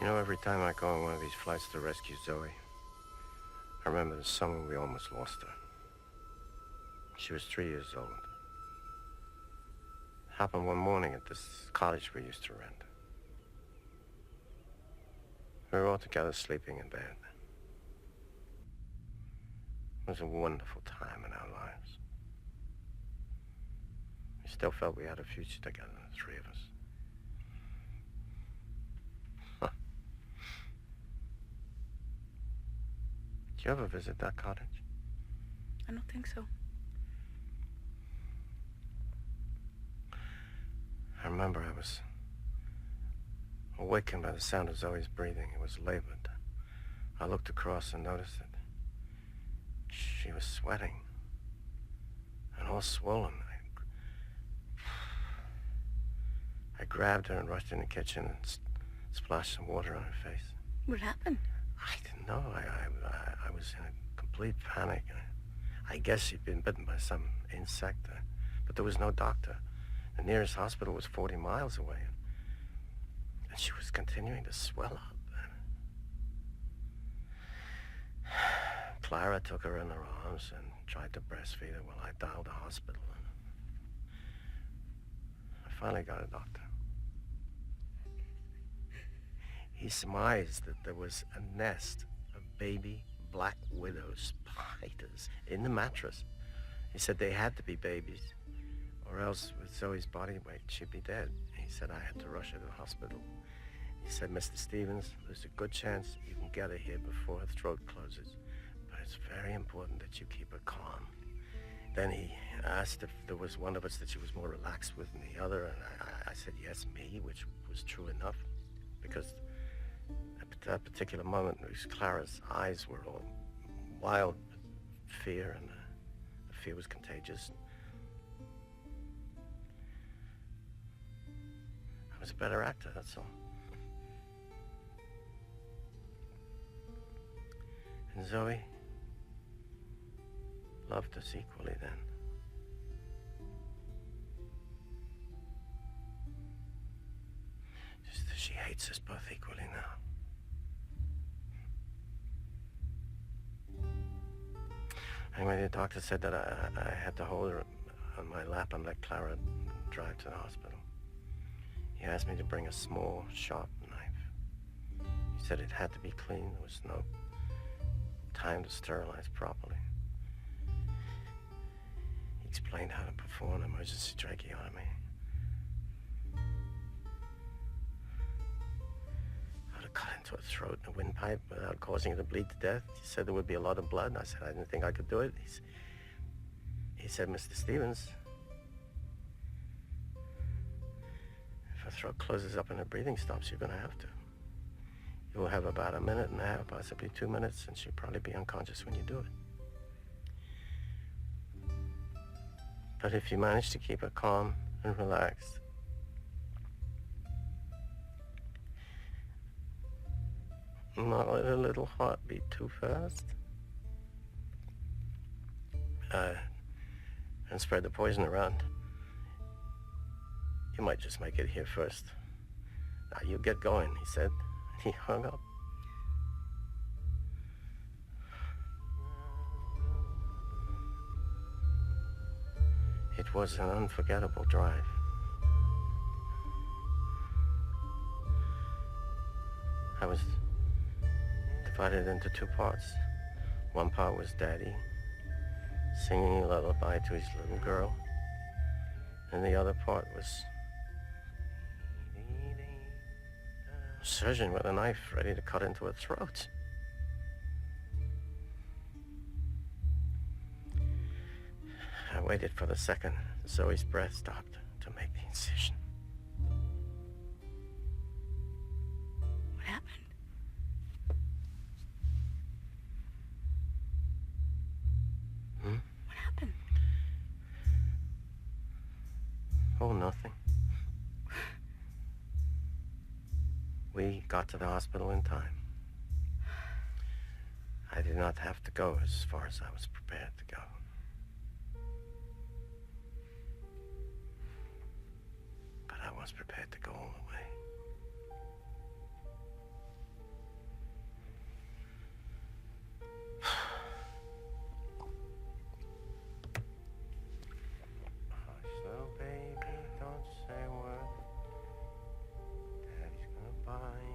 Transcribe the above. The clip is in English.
know, every time I go on one of these flights to rescue Zoe, I remember the summer we almost lost her. She was 3 years old. It happened one morning at this cottage we used to rent. We were all together sleeping in bed. It was a wonderful time in our lives. We still felt we had a future together, the three of us. Did you ever visit that cottage? I don't think so. I remember I was awakened by the sound of Zoe's breathing. It was labored. I looked across and noticed that she was sweating and all swollen. I grabbed her and rushed in the kitchen and splashed some water on her face. What happened? I didn't know. I was in a complete panic. I guess she'd been bitten by some insect, but there was no doctor. The nearest hospital was 40 miles away, and she was continuing to swell up. Clara took her in her arms and tried to breastfeed her while I dialed the hospital. I finally got a doctor. He surmised that there was a nest of baby black widow spiders in the mattress. He said they had to be babies, or else with Zoe's body weight, she'd be dead. He said I had to rush her to the hospital. He said, Mr. Stevens, there's a good chance you can get her here before her throat closes, but it's very important that you keep her calm. Then he asked if there was one of us that she was more relaxed with than the other, and I said, yes, me, which was true enough, because at that particular moment, Clara's eyes were all wild with fear, and the fear was contagious. I was a better actor, that's all. And Zoe loved us equally then. Just that she hates us both equally now. Anyway, the doctor said that I had to hold her on my lap and let Clara drive to the hospital. He asked me to bring a small, sharp knife. He said it had to be clean. There was no time to sterilize properly. He explained how to perform an emergency tracheotomy. How to cut into her throat in a windpipe without causing her to bleed to death. He said there would be a lot of blood. I said I didn't think I could do it. He said, Mr. Stevens, if her throat closes up and her breathing stops, you're going to have to. You'll have about a minute and a half, possibly 2 minutes, and she'll probably be unconscious when you do it. But if you manage to keep her calm and relaxed, not let her little heart beat too fast, and spread the poison around, you might just make it here first. Now, you get going, he said. He hung up. It was an unforgettable drive. I was divided into two parts. One part was Daddy, singing a lullaby to his little girl, and the other part was a surgeon with a knife ready to cut into her throat. I waited for the second Zoe's breath stopped to make the incision. What happened? What happened? Oh, nothing. We got to the hospital in time. I did not have to go as far as I was prepared to go. But I was prepared to go all the way. fine.